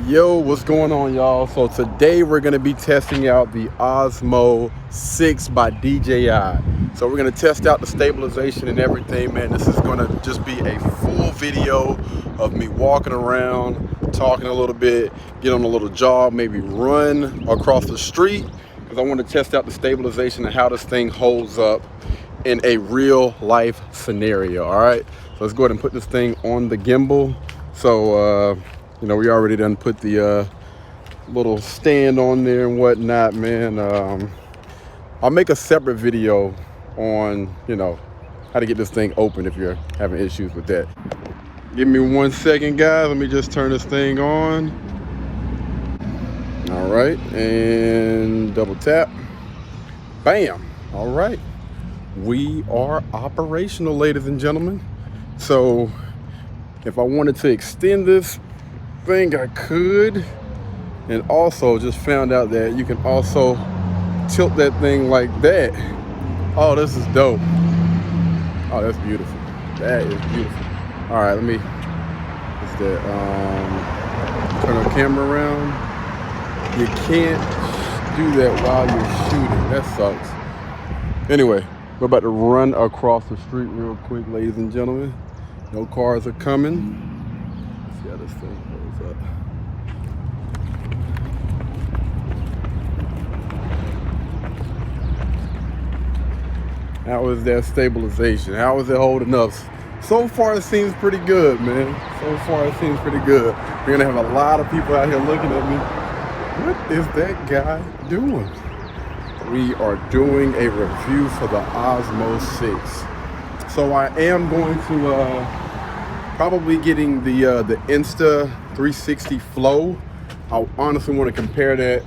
Yo, what's going on, y'all? So today we're going to be testing out the Osmo 6 by DJI. So we're going to test out the stabilization and everything, man. This is going to just be a full video of me walking around, talking a little bit, get on a little jog, maybe run across the street, because I want to test out the stabilization and how this thing holds up in a real life scenario. All right, so let's go ahead and put this thing on the gimbal. So you know, we already done put the little stand on there and whatnot, man. I'll make a separate video on, you know, how to get this thing open if you're having issues with that. Give me 1 second, guys. Let me just turn this thing on. All right, and double tap. Bam. All right. We are operational, ladies and gentlemen. So if I wanted to extend this thing, I could. And also just found out that you can also tilt that thing like that. Oh, this is dope. Oh, that's beautiful. That is beautiful. All right, let me turn the camera around. You can't do that while you're shooting. That sucks. Anyway, we're about to run across the street real quick, ladies and gentlemen. No cars are coming. Let's see how this thing holds up. How is that stabilization? How is it holding up? So far, it seems pretty good, man. So far, it seems pretty good. We're gonna have a lot of people out here looking at me. What is that guy doing? We are doing a review for the Osmo 6. So I am going to probably getting the Insta 360 Flow. I honestly want to compare that.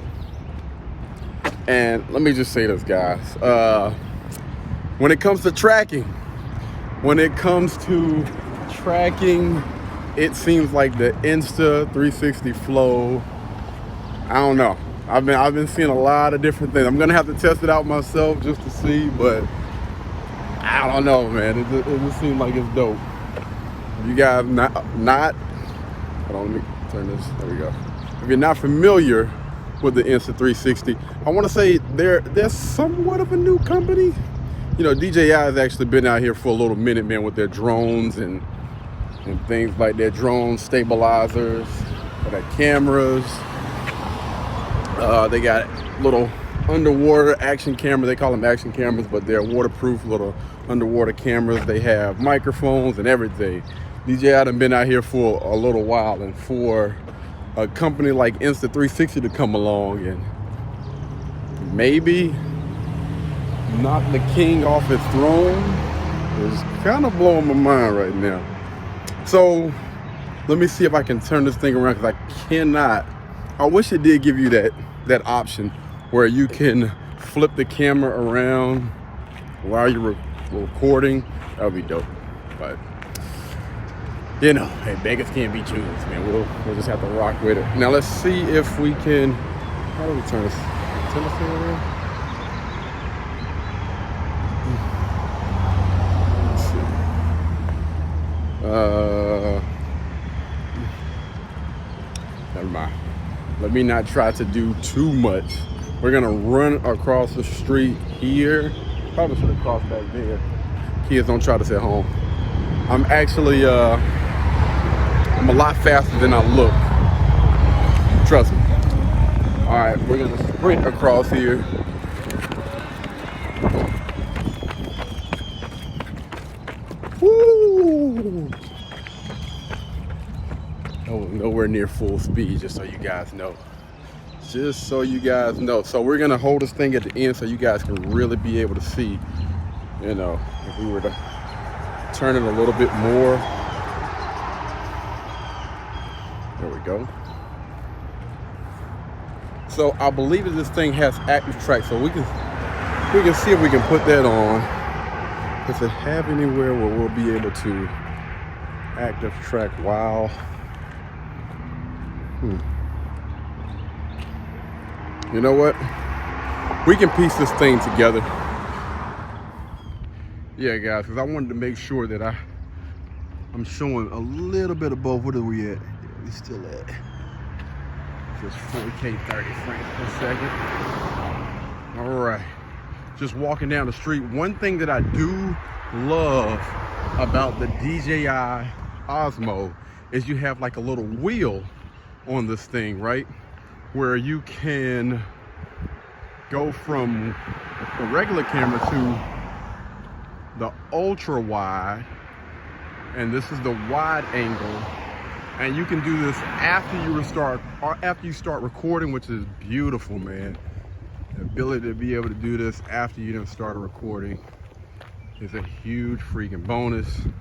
And let me just say this, guys. When it comes to tracking, it seems like the Insta 360 Flow, I don't know. I've been seeing a lot of different things. I'm gonna have to test it out myself just to see, but I don't know, man. It just seems like it's dope. If you guys not, hold on, let me turn this. There we go. If you're not familiar with the Insta 360, I want to say they're somewhat of a new company. You know, DJI has actually been out here for a little minute, man, with their drones and things like their drone stabilizers, for their cameras. They got little underwater action cameras. They call them action cameras, but they're waterproof little underwater cameras. They have microphones and everything. DJI done been out here for a little while, and for a company like Insta 360 to come along and maybe knock the king off its throne is kind of blowing my mind right now. So let me see if I can turn this thing around, because I cannot. I wish it did give you that option where you can flip the camera around while you're recording. That would be dope. But you know, hey, beggars can't be choosers, man. We'll just have to rock with it. Now let's see if we can. How do we turn this? Turn this thing around. Never mind. Let me not try to do too much. We're gonna run across the street here. Probably should have crossed back there. Kids, don't try this at home. I'm actually, I'm a lot faster than I look. Trust me. All right, we're gonna sprint across here. Woo! Nowhere near full speed, just so you guys know. Just so you guys know. So we're gonna hold this thing at the end so you guys can really be able to see, you know, if we were to turn it a little bit more. There we go. So I believe that this thing has active track, so we can see if we can put that on. Does it have anywhere where we'll be able to active track while? You know what? We can piece this thing together. Yeah, guys, because I wanted to make sure that I'm showing a little bit of both. What are we at? We still at Just 4K 30 frames per second. All right, just walking down the street. One thing that I do love about the DJI Osmo is you have like a little wheel on this thing, right? Where you can go from the regular camera to the ultra wide, and this is the wide angle. And you can do this after you start recording, which is beautiful, man. The ability to be able to do this after you done started recording is a huge freaking bonus. You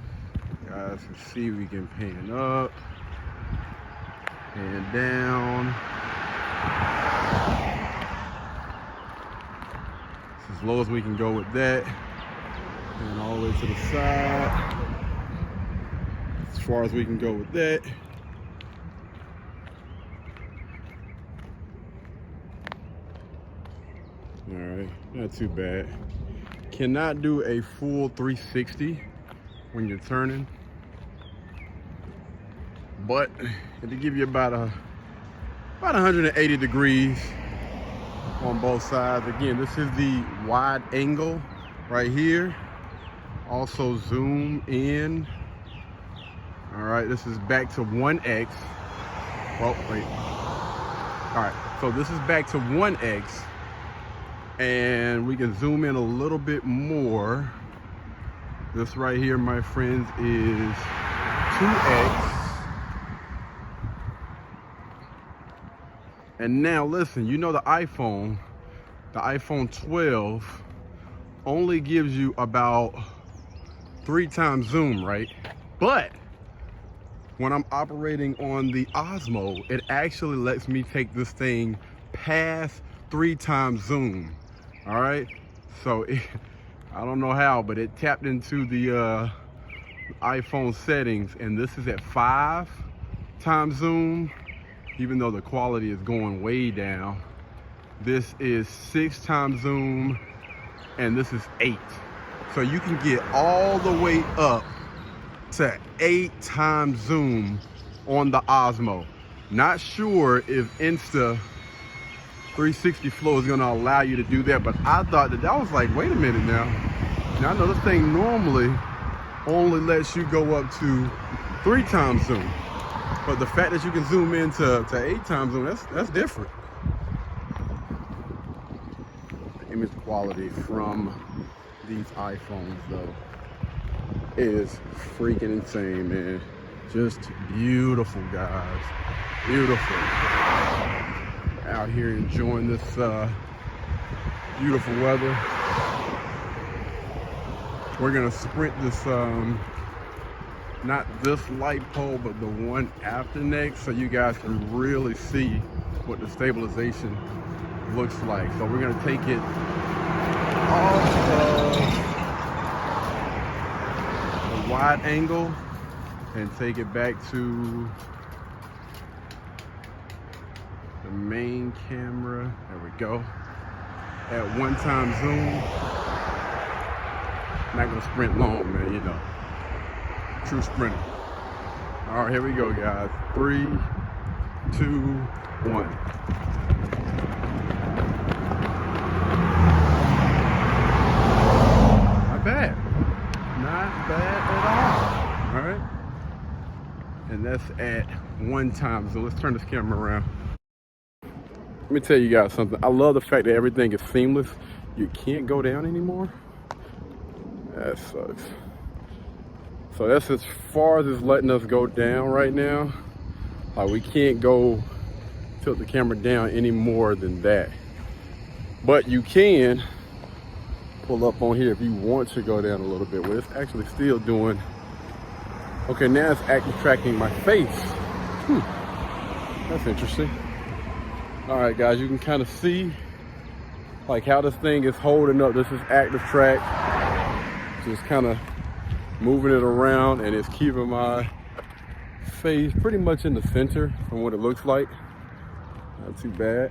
guys can see we can pan up and down. It's as low as we can go with that. And all the way to the side. As far as we can go with that. All right, not too bad. Cannot do a full 360 when you're turning, but it'll give you about 180 degrees on both sides. Again, this is the wide angle right here. Also zoom in. All right, this is back to 1x. Oh, wait. All right, so this is back to 1x. And we can zoom in a little bit more. This right here, my friends, is 2x. And now listen, you know the iPhone 12 only gives you about 3 times zoom, right? But when I'm operating on the Osmo, it actually lets me take this thing past 3 times zoom. All right, so I don't know how, but it tapped into the iPhone settings, and this is at 5 times zoom, even though the quality is going way down. This is 6 times zoom, and this is 8. So you can get all the way up to 8 times zoom on the Osmo. Not sure if Insta 360 Flow is going to allow you to do that, but I thought that was like, wait a minute now. Now I know this thing normally only lets you go up to 3 times zoom, but the fact that you can zoom in to 8 times zoom, that's different. The image quality from these iPhones though is freaking insane, man. Just beautiful, guys. Beautiful. Out here enjoying this beautiful weather. We're gonna sprint this, not this light pole, but the one after next, so you guys can really see what the stabilization looks like. So we're gonna take it off of the wide angle and take it back to the main camera. There we go. At 1 time zoom. Not gonna sprint long, man, you know. True sprinter. All right, here we go, guys. 3, 2, 1. Not bad. Not bad at all. All right. And that's at 1 time. So let's turn this camera around. Let me tell you guys something. I love the fact that everything is seamless. You can't go down anymore. That sucks. So that's as far as it's letting us go down right now. Like, we can't go tilt the camera down any more than that. But you can pull up on here if you want to go down a little bit. Well, it's actually still doing. Okay, now it's actually tracking my face. That's interesting. All right, guys, you can kind of see like how this thing is holding up. This is active track. Just kind of moving it around, and it's keeping my face pretty much in the center from what it looks like. Not too bad.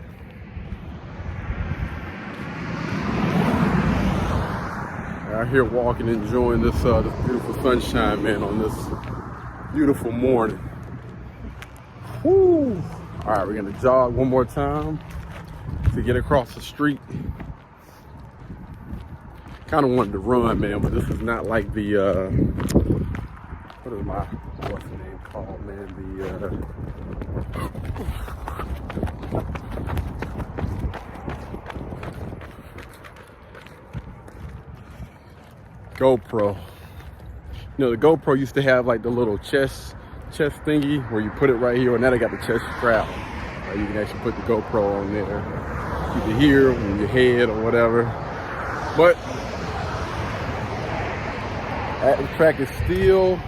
Out here walking, enjoying this this beautiful sunshine, man, on this beautiful morning. Whoo! All right, we're gonna jog one more time to get across the street. Kind of wanted to run, man, but this is not like the, what's the name called, man? GoPro. You know, the GoPro used to have like the little chest thingy where you put it right here, and now they got the chest strap. You can actually put the GoPro on there, either here, on your head, or whatever. But the track is still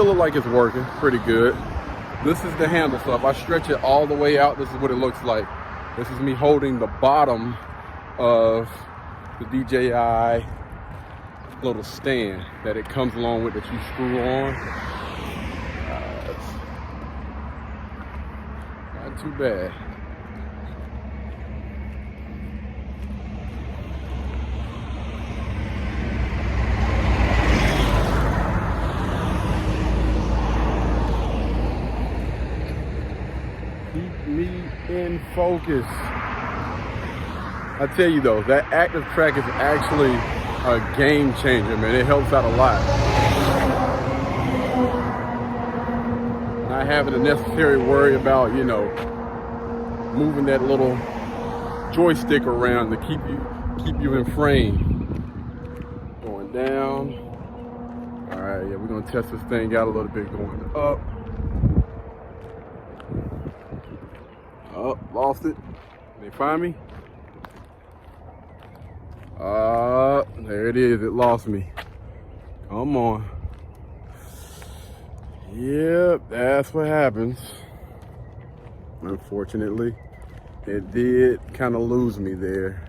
look like it's working pretty good. This is the handle, so if I stretch it all the way out, this is what it looks like. This is me holding the bottom of the DJI little stand that it comes along with, that you screw on. Not too bad. Keep me in focus. I tell you though, that active track is actually a game changer, man. It helps out a lot. Not having the necessary worry about, you know, moving that little joystick around to keep you in frame. Going down. All right, yeah, we're gonna test this thing out a little bit. Going up. Oh, lost it. They find me? There it is. It lost me. Come on. Yep, that's what happens. Unfortunately, it did kind of lose me there.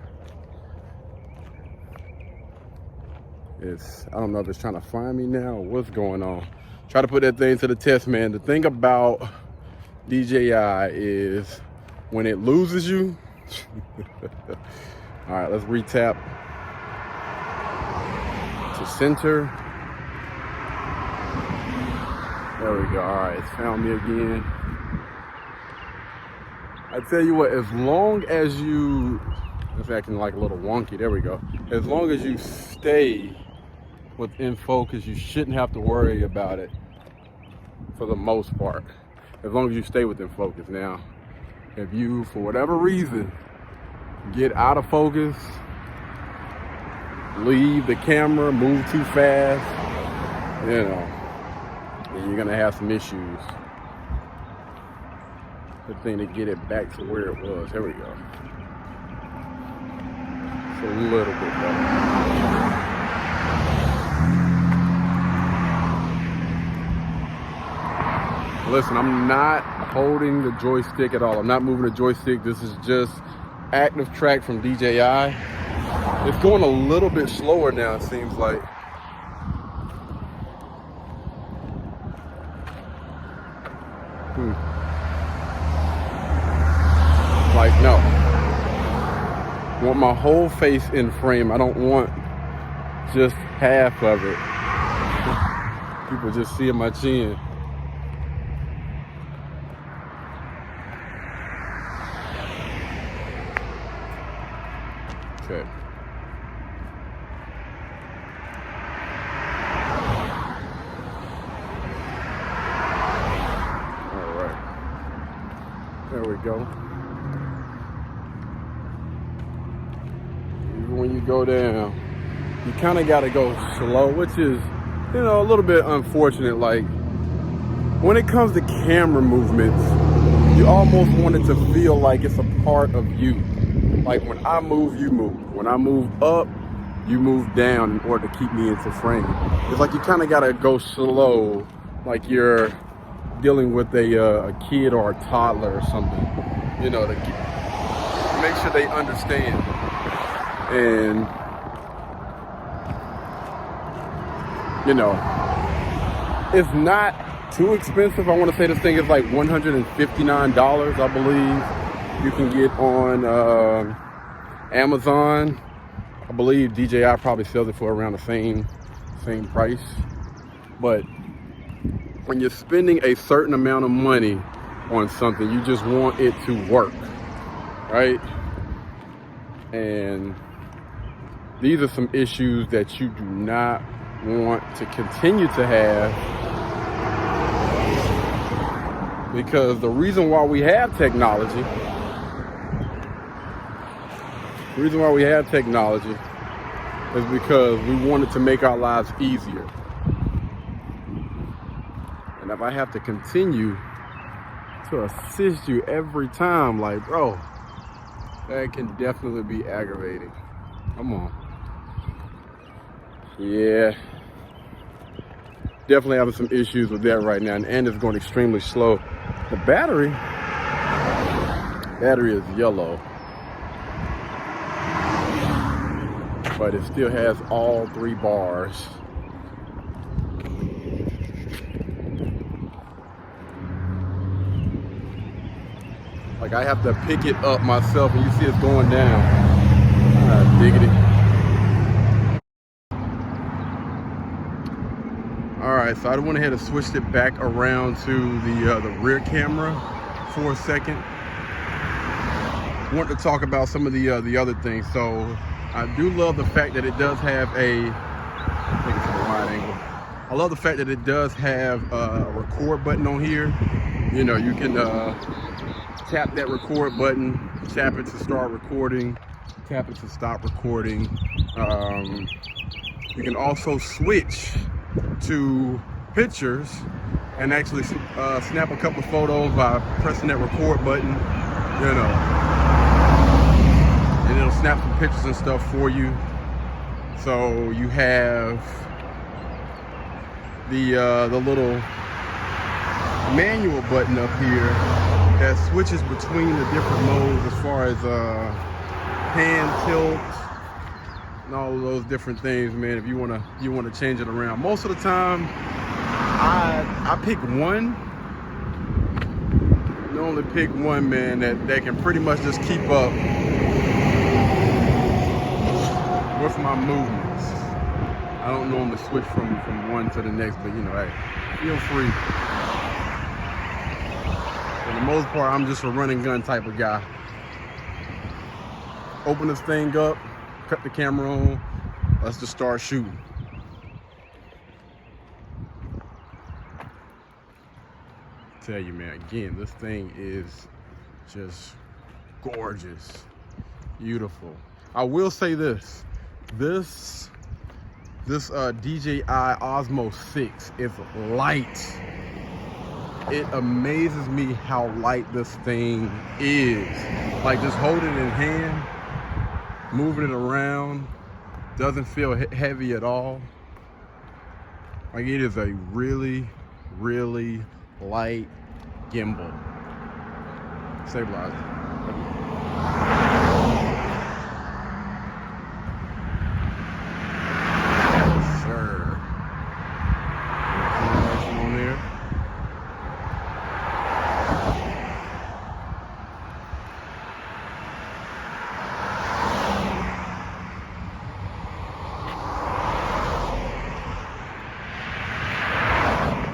I don't know if it's trying to find me now or what's going on. Try to put that thing to the test, man. The thing about DJI is when it loses you. All right, let's retap to center. There we go. All right, it's found me again. I tell you what, as long as it's acting like a little wonky. There we go. As long as you stay within focus, you shouldn't have to worry about it for the most part. As long as you stay within focus. Now, if you, for whatever reason, get out of focus, leave the camera, move too fast, you know, then you're gonna have some issues. Good thing to get it back to where it was. There we go. It's a little bit better. Listen, I'm not holding the joystick at all. I'm not moving the joystick. This is just active track from DJI. It's going a little bit slower now, it seems like. Like, no. I want my whole face in frame. I don't want just half of it. People just seeing my chin. Okay. All right. There we go. Even when you go down, you kind of got to go slow, which is, you know, a little bit unfortunate. Like, when it comes to camera movements, you almost want it to feel like it's a part of you. Like, when I move, you move. When I move up, you move down in order to keep me into frame. It's like you kind of got to go slow, like you're dealing with a kid or a toddler or something, you know, to make sure they understand. And, you know, it's not too expensive. I want to say this thing is like $159, I believe. You can get on Amazon. I believe DJI probably sells it for around the same price. But when you're spending a certain amount of money on something. You just want it to work, right? And these are some issues that you do not want to continue to have, because the reason why we have technology, is because we wanted to make our lives easier. And if I have to continue to assist you every time, like, bro, that can definitely be aggravating. Come on. Yeah. Definitely having some issues with that right now, and it's going extremely slow. The battery is yellow, but it still has all 3 bars. Like, I have to pick it up myself, and you see it's going down. Diggity. All right, so I went ahead and switched it back around to the rear camera for a second. I want to talk about some of the other things. So I do love the fact that it does have a, I think it's a wide angle. I love the fact that it does have a record button on here. You know, you can tap that record button, tap it to start recording, tap it to stop recording. You can also switch to pictures and actually snap a couple of photos by pressing that record button, you know, and it'll snap some pictures and stuff for you. So you have the little manual button up here that switches between the different modes as far as pan tilt and all of those different things, man. If you wanna change it around, most of the time I pick one. Only pick one, man, that can pretty much just keep up with my movements. I don't normally switch from one to the next, but you know, hey, feel free. For the most part, I'm just a run and gun type of guy. Open this thing up, cut the camera on, let's just start shooting. Tell you, man, again, this thing is just gorgeous, beautiful. I will say this DJI Osmo 6 is light. It amazes me how light this thing is. Like, just holding it in hand, moving it around, doesn't feel heavy at all. Like, it is a really, really light gimbal. Stabilizer. Yes, sir. On there.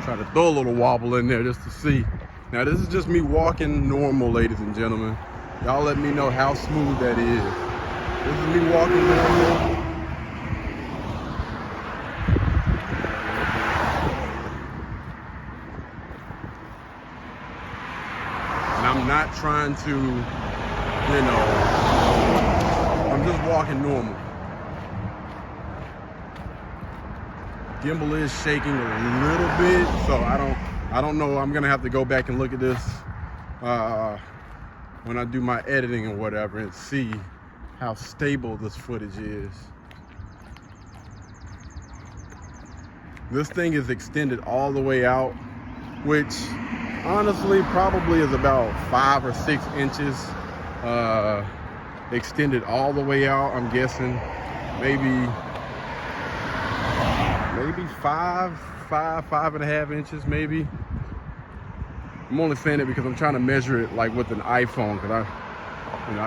Try to throw a little wobble in there just to see. Now, this is just me walking normal, ladies and gentlemen. Y'all let me know how smooth that is. This is me walking normal. And I'm not trying to, you know, I'm just walking normal. Gimbal is shaking a little bit, so I don't know. I'm gonna have to go back and look at this when I do my editing or whatever and see how stable this footage is. This thing is extended all the way out, which honestly probably is about 5 or 6 inches extended all the way out. I'm guessing maybe 5.5 inches maybe. I'm only saying it because I'm trying to measure it like with an iPhone, because I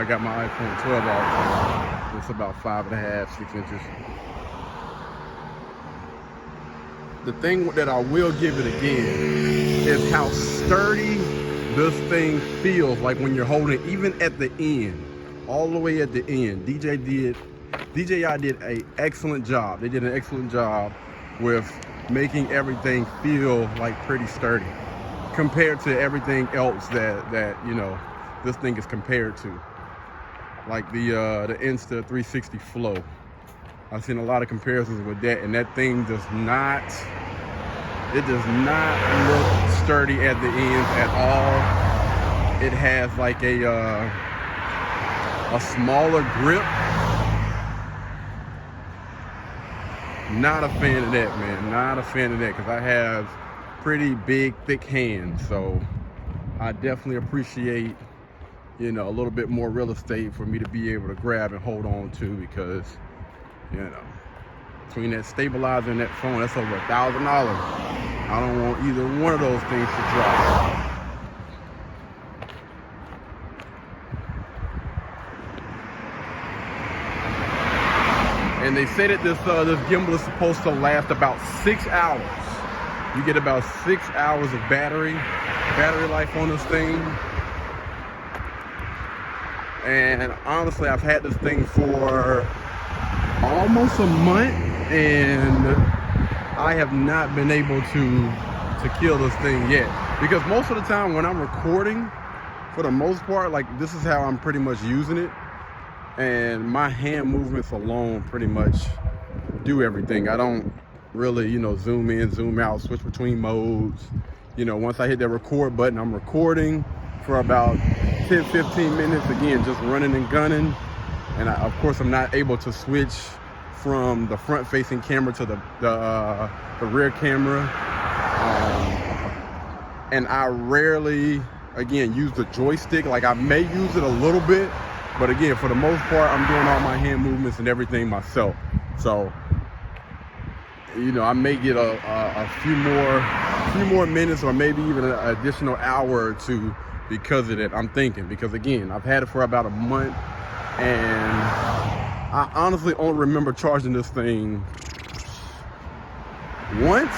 got my iPhone 12 out, so it's about 5.5, 6 inches. The thing that I will give it again is how sturdy this thing feels like when you're holding it, even at the end, all the way at the end. DJI did an excellent job. They did an excellent job with making everything feel like pretty sturdy compared to everything else that you know this thing is compared to, like the Insta 360 Flow. I've seen a lot of comparisons with that, and that thing does not look sturdy at the ends at all. It has like a smaller grip. Not a fan of that, man. Not a fan of that, because I have pretty big, thick hands. So I definitely appreciate, you know, a little bit more real estate for me to be able to grab and hold on to, because, you know, between that stabilizer and that phone, that's over $1,000. I don't want either one of those things to drop. And they say that this gimbal is supposed to last about 6 hours. You get about 6 hours of battery life on this thing. And honestly, I've had this thing for almost a month, and I have not been able to kill this thing yet. Because most of the time when I'm recording, for the most part, like, this is how I'm pretty much using it. And my hand movements alone pretty much do everything. I don't really, you know, zoom in, zoom out, switch between modes. You know, once I hit that record button, I'm recording for about 10, 15 minutes, again, just running and gunning. And of course, I'm not able to switch from the front-facing camera to the rear camera. And I rarely, again, use the joystick. Like, I may use it a little bit, but again, for the most part, I'm doing all my hand movements and everything myself. So, you know, I may get a few more minutes, or maybe even an additional hour or two because of that, I'm thinking. Because again, I've had it for about a month, and I honestly don't remember charging this thing once,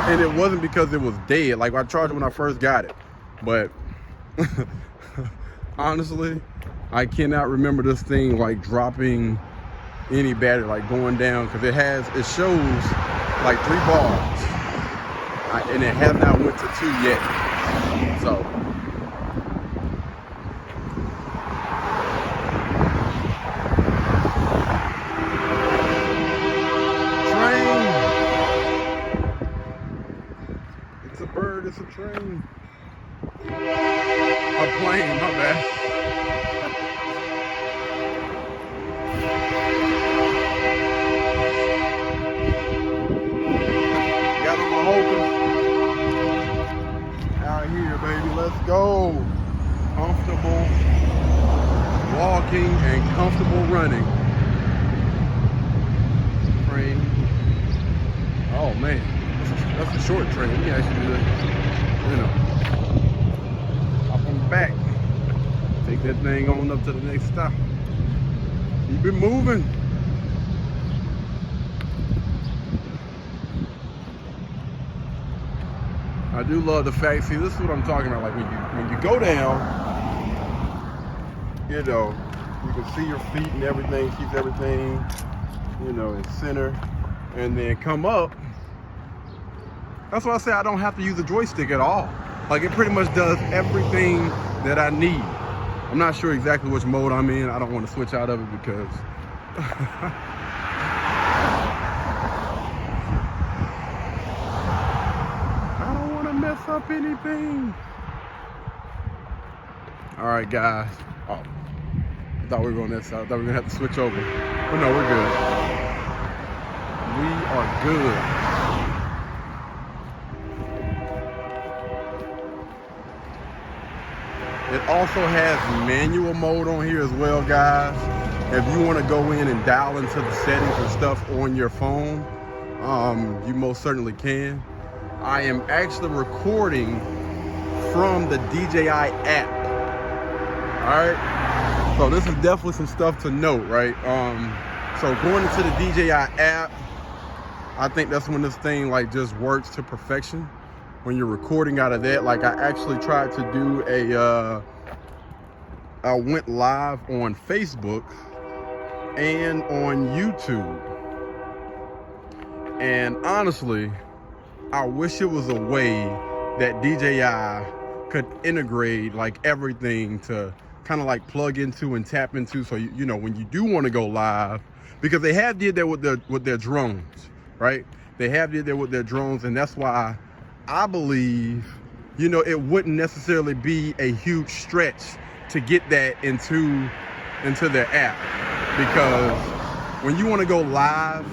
and it wasn't because it was dead. Like, I charged it when I first got it, but honestly, I cannot remember this thing like dropping any battery, like going down, because it shows like 3 bars, and it has not went to 2 yet. So train. It's a bird. It's a train. A plane. My bad. Out here, baby, let's go. Comfortable walking and comfortable running. Train. Oh man, that's a short train. We actually do that, you know, up on the back, take that thing on up to the next stop. Keep it moving. I do love the fact, see, this is what I'm talking about, like when you go down, you know, you can see your feet and everything, keeps everything, you know, in center, and then come up. That's why I say I don't have to use the joystick at all. Like, it pretty much does everything that I need. I'm not sure exactly which mode I'm in. I don't want to switch out of it because mess up anything. All right, guys. Oh, I thought we were on that side. I thought we were gonna have to switch over. But no, we're good. We are good. It also has manual mode on here as well, guys. If you want to go in and dial into the settings and stuff on your phone, you most certainly can. I am actually recording from the DJI app. All right, so this is definitely some stuff to note, right? So going into the DJI app, I think that's when this thing like just works to perfection. when you're recording out of that. Like I actually tried to do I went live on Facebook and on YouTube. And honestly, I wish it was a way that DJI could integrate like everything to kind of like plug into and tap into, so you know when you do want to go live, because they have did that with their drones, right? They have did that with their drones, and that's why I believe, you know, it wouldn't necessarily be a huge stretch to get that into their app, because when you want to go live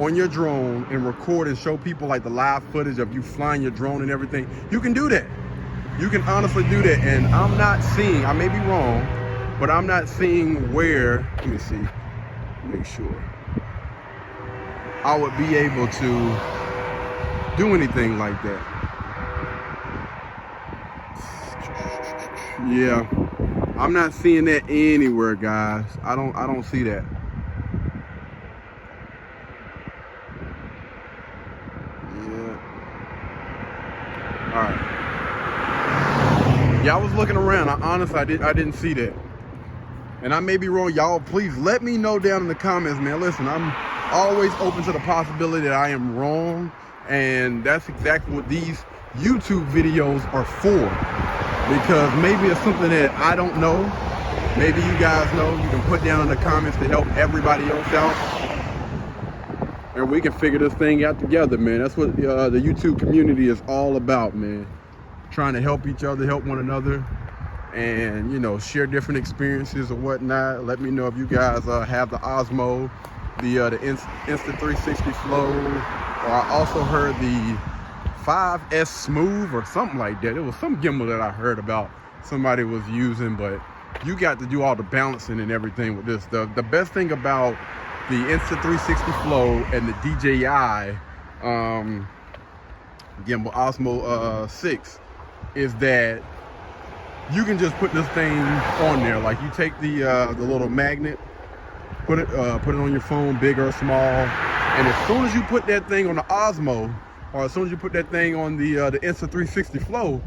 on your drone and record and show people like the live footage of you flying your drone and everything, you can do that. You can honestly do that. And I'm not seeing, I may be wrong, but I'm not seeing where, let me see, make sure, I would be able to do anything like that. Yeah, I'm not seeing that anywhere, guys. I don't see that. All right. Yeah, I was looking around. I didn't see that. And I may be wrong. Y'all, please let me know down in the comments, man. Listen, I'm always open to the possibility that I am wrong. And that's exactly what these YouTube videos are for. Because maybe it's something that I don't know. Maybe you guys know. You can put down in the comments to help everybody else out. And we can figure this thing out together, man. That's what the YouTube community is all about, man. Trying to help each other, help one another, and, you know, share different experiences or whatnot. Let me know if you guys have the Osmo, the Insta360 Flow, or I also heard the 5S Smooth or something like that. It was some gimbal that I heard about somebody was using, but you got to do all the balancing and everything with this. The best thing about the Insta360 Flow and the DJI gimbal Osmo 6 is that you can just put this thing on there. Like you take the little magnet, put it on your phone, big or small, and as soon as you put that thing on the Osmo, or as soon as you put that thing on the Insta360 Flow,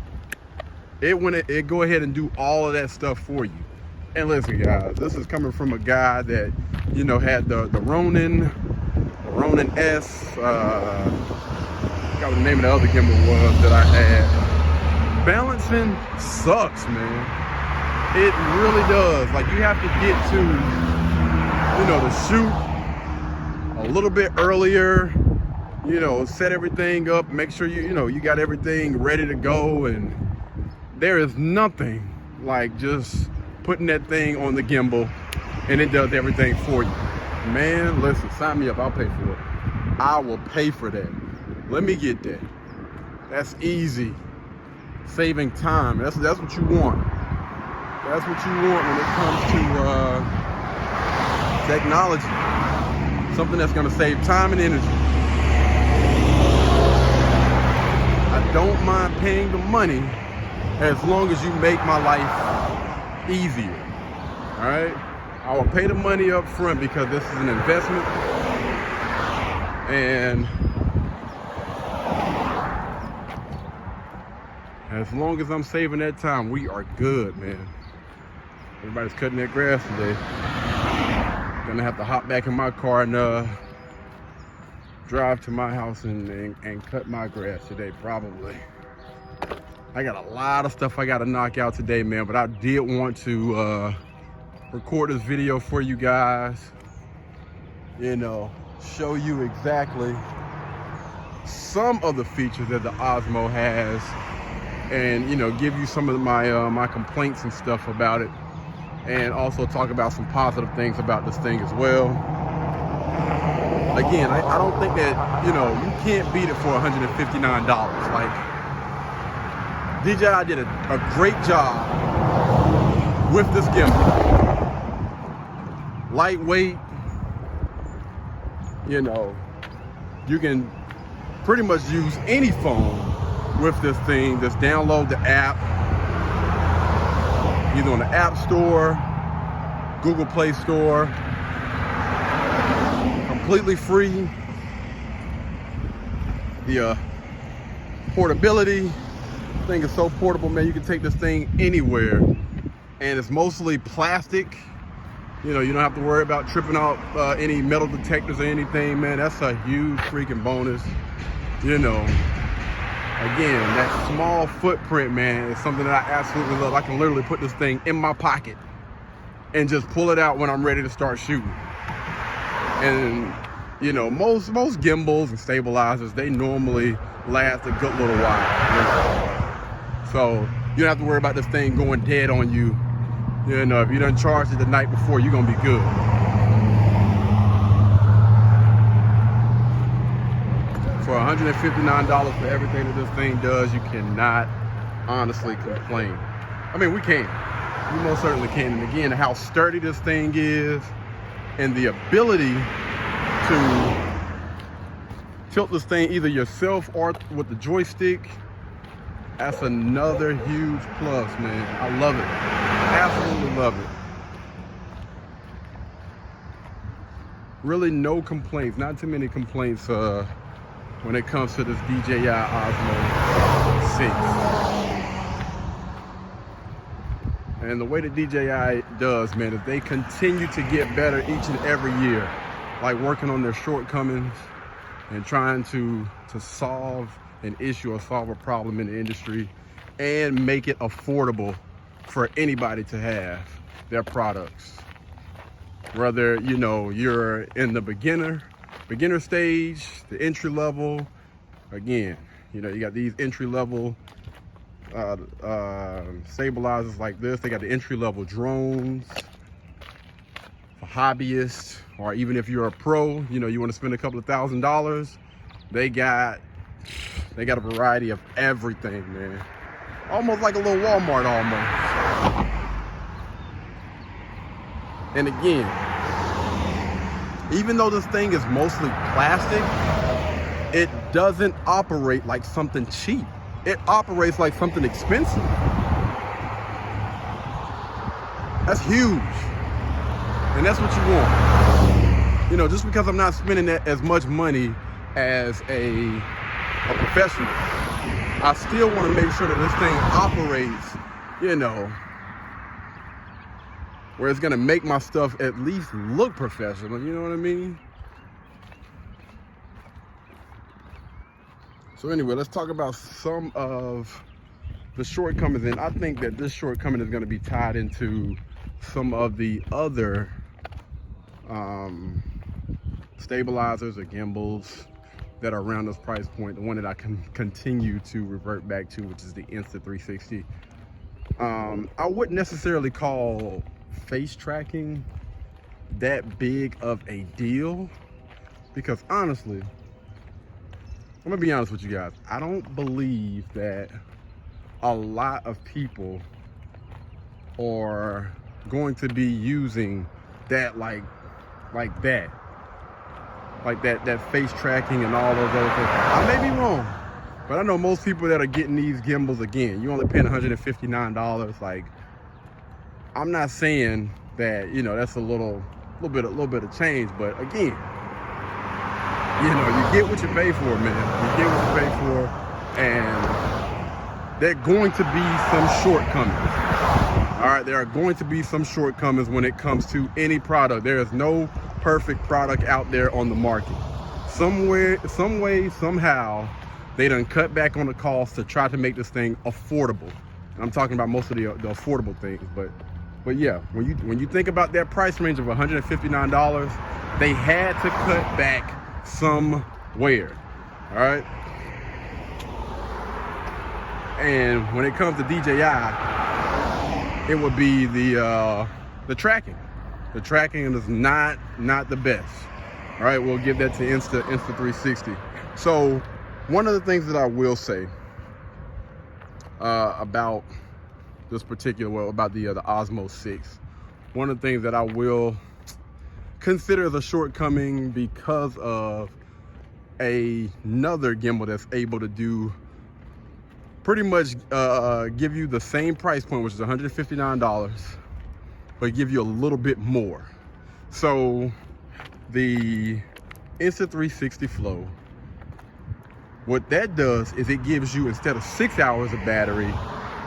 it go ahead and do all of that stuff for you. And listen, guys, this is coming from a guy that, you know, had the Ronin S. Forgot what the name of the other gimbal was that I had. Balancing sucks, man. It really does. Like, you have to get to, you know, the shoot a little bit earlier. You know, set everything up, make sure you got everything ready to go, and there is nothing like just putting that thing on the gimbal and it does everything for you. Man, listen, sign me up, I'll pay for it. I will pay for that. Let me get that. That's easy. Saving time, that's what you want. That's what you want when it comes to technology. Something that's gonna save time and energy. I don't mind paying the money as long as you make my life easier. All right, I will pay the money up front because this is an investment, and as long as I'm saving that time, we are good, man. Everybody's cutting their grass today. Gonna have to hop back in my car and drive to my house and cut my grass today, probably. I got a lot of stuff I got to knock out today, man, but I did want to record this video for you guys, you know, show you exactly some of the features that the Osmo has, and, you know, give you some of my my complaints and stuff about it, and also talk about some positive things about this thing as well. Again, I don't think that, you know, you can't beat it for $159. Like, DJI did a great job with this gimbal. Lightweight, you know, you can pretty much use any phone with this thing. Just download the app, either on the App Store, Google Play Store, completely free. The Portability, this thing is so portable, man. You can take this thing anywhere, and it's mostly plastic. You know, you don't have to worry about tripping out any metal detectors or anything, man. That's a huge freaking bonus. You know, again, that small footprint, man, is something that I absolutely love. I can literally put this thing in my pocket and just pull it out when I'm ready to start shooting. And you know, most gimbals and stabilizers, they normally last a good little while. You know? So you don't have to worry about this thing going dead on you. You know, if you done charged it the night before, you're gonna be good. For $159 for everything that this thing does, you cannot honestly complain. I mean, we can. We most certainly can. And again, how sturdy this thing is and the ability to tilt this thing either yourself or with the joystick, that's another huge plus, man. I love it. Absolutely love it. Really no complaints, not too many complaints when it comes to this DJI Osmo 6. And the way that DJI does, man, is they continue to get better each and every year, like working on their shortcomings and trying to solve an issue or solve a problem in the industry and make it affordable for anybody to have their products. Whether, you know, you're in the beginner stage, the entry level, again, you know, you got these entry level stabilizers like this. They got the entry level drones for hobbyists, or even if you're a pro, you know, you want to spend a couple of $1,000s, they got a variety of everything, man. Almost like a little Walmart almost. And again, even though this thing is mostly plastic, it doesn't operate like something cheap. It operates like something expensive. That's huge. And that's what you want. You know, just because I'm not spending as much money as a professional, I still want to make sure that this thing operates, you know, where it's gonna make my stuff at least look professional, you know what I mean? So anyway, let's talk about some of the shortcomings, and I think that this shortcoming is gonna be tied into some of the other stabilizers or gimbals that are around this price point. The one that I can continue to revert back to, which is the Insta360. I wouldn't necessarily call face tracking that big of a deal, because honestly, I'm gonna be honest with you guys, I don't believe that a lot of people are going to be using that like that face tracking and all those other things. I may be wrong, but I know most people that are getting these gimbals, again, you only paying $159. Like, I'm not saying that, you know, that's a little bit of change, but again, you know, you get what you pay for, man. You get what you pay for, and there are going to be some shortcomings. All right, there are going to be some shortcomings when it comes to any product. There is no perfect product out there on the market. Somewhere, some way, somehow, they done cut back on the cost to try to make this thing affordable. And I'm talking about most of the affordable things, but yeah, when you think about that price range of $159, they had to cut back somewhere. All right. And when it comes to DJI, it would be the tracking. The tracking is not the best. All right, we'll give that to Insta360. So one of the things that I will say about this particular, well, about the Osmo 6, one of the things that I will consider as a shortcoming because of another gimbal that's able to do pretty much give you the same price point, which is $159, but give you a little bit more. So the Insta360 Flow What that does is it gives you, instead of 6 hours of battery,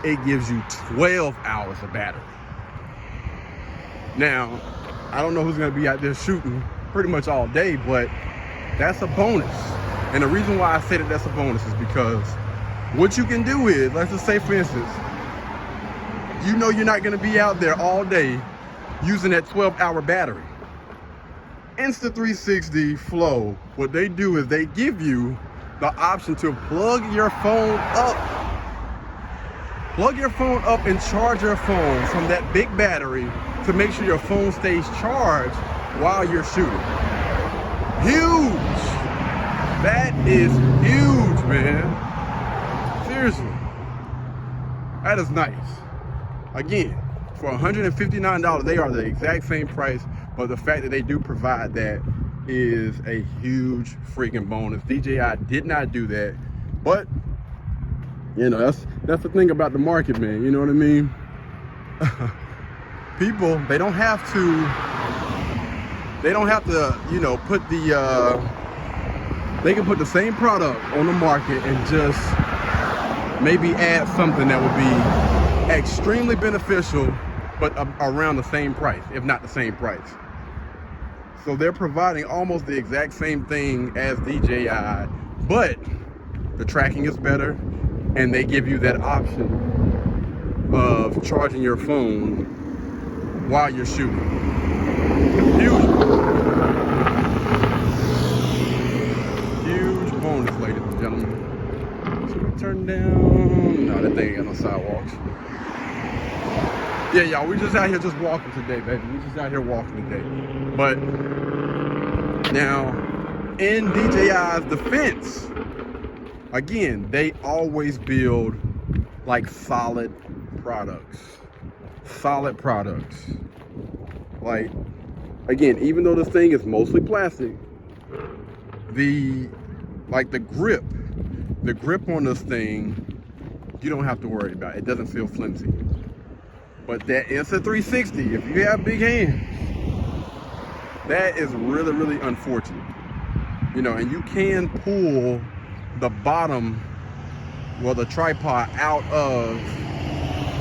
it gives you 12 hours of battery. Now, I don't know who's gonna be out there shooting pretty much all day, but that's a bonus. And the reason why I say that that's a bonus is because what you can do is, let's just say for instance, you know you're not gonna be out there all day using that 12-hour battery. Insta360 Flow, what they do is they give you the option to plug your phone up. Plug your phone up and charge your phone from that big battery to make sure your phone stays charged while you're shooting. Huge! That is huge, man. Seriously. That is nice. Again, for $159, they are the exact same price, but the fact that they do provide that is a huge freaking bonus. DJI did not do that, but you know, that's the thing about the market, man. You know what I mean? People, they don't have to, you know, put the, they can put the same product on the market and just maybe add something that would be extremely beneficial, but around the same price, if not the same price. So they're providing almost the exact same thing as DJI, but the tracking is better, and they give you that option of charging your phone while you're shooting. Huge bonus, ladies and gentlemen. Should we turn down? No, that thing ain't got no sidewalks. Yeah, y'all, we just out here just walking today, baby. We just out here walking today. But now, in DJI's defense, again, they always build like solid products. Solid products. Like, again, even though this thing is mostly plastic, the grip on this thing, you don't have to worry about. It doesn't feel flimsy. But that Insta360, if you have big hands, that is really, really unfortunate. You know, and you can pull the bottom, well, the tripod out of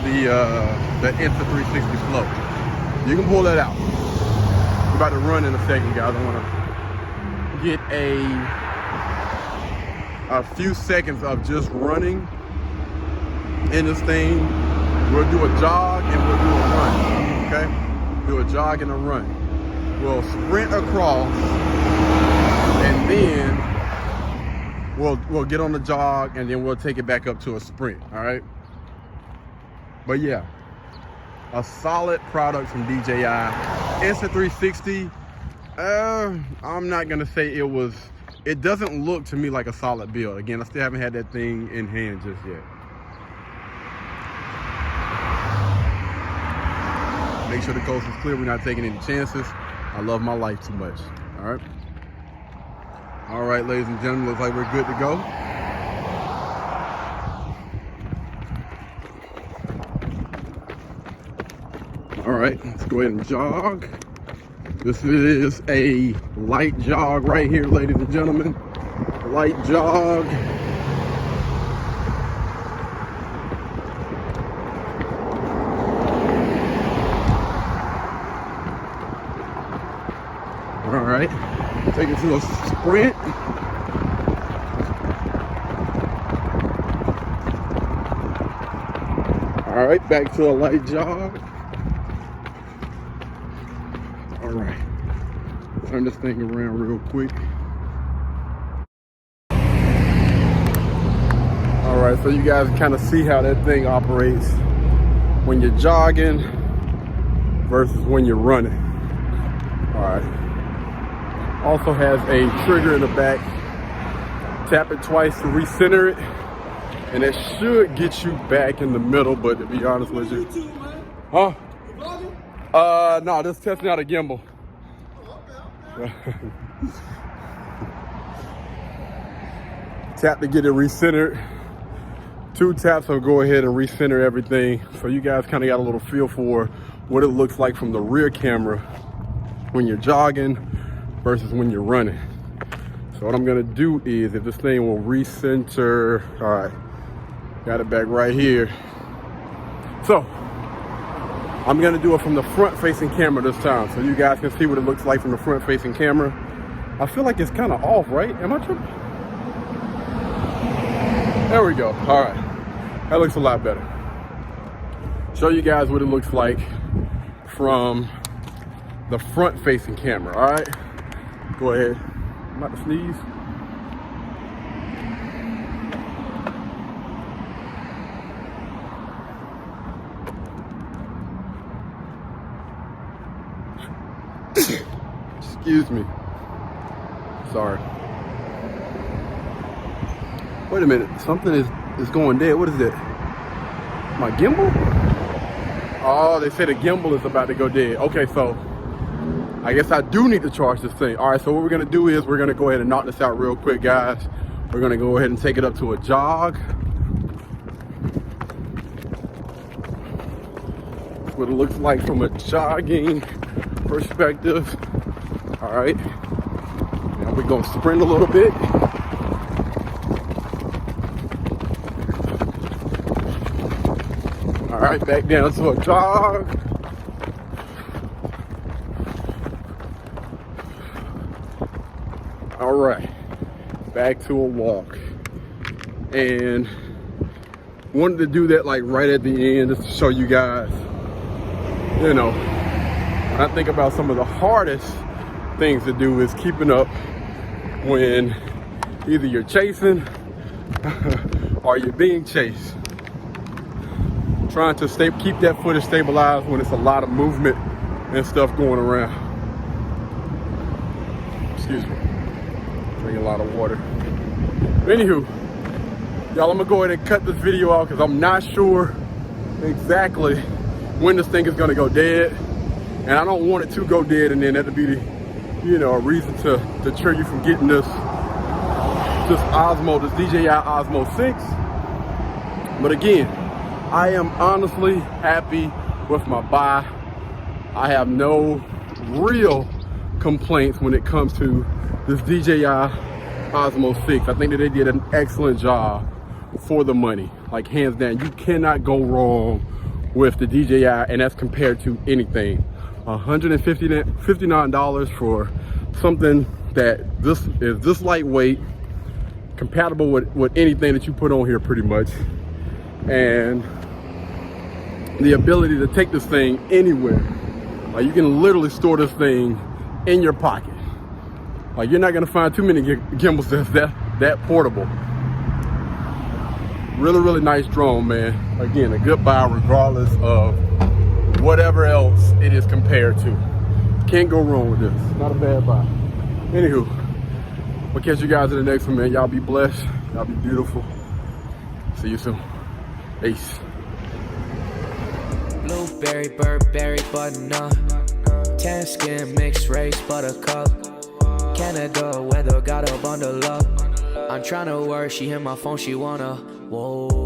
the Insta360 Flow. You can pull that out. We're about to run in a second, guys. I want to get a few seconds of just running in this thing. We'll do a jog and we'll do a run, okay? Do a jog and a run. We'll sprint across, and then we'll get on the jog, and then we'll take it back up to a sprint, all right? But yeah, a solid product from DJI. Insta360, I'm not gonna say it doesn't look to me like a solid build. Again, I still haven't had that thing in hand just yet. Make sure the coast is clear. We're not taking any chances. I love my life too much. All right. All right, ladies and gentlemen, looks like we're good to go. All right, let's go ahead and jog. This is a light jog right here, ladies and gentlemen. Light jog. All right, take it to a sprint. All right, back to a light jog. All right, turn this thing around real quick. All right, so you guys can kind of see how that thing operates when you're jogging versus when you're running. All right. Also has a trigger in the back. Tap it twice to recenter it, and it should get you back in the middle, but to be honest with you. Huh? No, just testing out a gimbal. Okay. Tap to get it recentered. 2 taps will go ahead and recenter everything. So you guys kind of got a little feel for what it looks like from the rear camera when you're jogging versus when you're running. So what I'm gonna do is, if this thing will recenter, all right, got it back right here. So I'm gonna do it from the front facing camera this time, so you guys can see what it looks like from the front facing camera. I feel like it's kind of off, right? Am I tripping? There we go. All right, that looks a lot better. Show you guys what it looks like from the front facing camera. All right, go ahead. I'm about to sneeze. Excuse me. Sorry. Wait a minute. Something is going dead. What is it? My gimbal? Oh, they say the gimbal is about to go dead. Okay, so I guess I do need to charge this thing. All right, so what we're gonna do is we're gonna go ahead and knock this out real quick, guys. We're gonna go ahead and take it up to a jog. That's what it looks like from a jogging perspective. All right, now we're gonna sprint a little bit. All right, back down to a jog. All right, back to a walk. And wanted to do that like right at the end just to show you guys, you know, when I think about some of the hardest things to do is keeping up when either you're chasing or you're being chased. Trying to keep that footage stabilized when it's a lot of movement and stuff going around. Excuse me. Drink a lot of water. Anywho, y'all, I'm gonna go ahead and cut this video off because I'm not sure exactly when this thing is gonna go dead. And I don't want it to go dead and then that to be the, you know, a reason to deter you from getting this Osmo, this DJI Osmo 6. But again, I am honestly happy with my buy. I have no real complaints when it comes to this DJI Osmo 6. I think that they did an excellent job for the money. Like, hands down, you cannot go wrong with the DJI, and that's compared to anything. $159 for something that is this lightweight, compatible with anything that you put on here pretty much, and the ability to take this thing anywhere. Like, you can literally store this thing in your pocket. Like, you're not gonna find too many gimbals that portable. Really, really nice drone, man. Again, a good buy regardless of whatever else it is compared to. Can't go wrong with this. Not a bad buy. Anywho, we'll catch you guys in the next one, man. Y'all be blessed. Y'all be beautiful. See you soon. Peace. Blueberry, Burberry, button-up. Tan skin, mixed race, buttercup. Canada weather, got a bundle up. I'm tryna work, she hit my phone, she wanna. Whoa.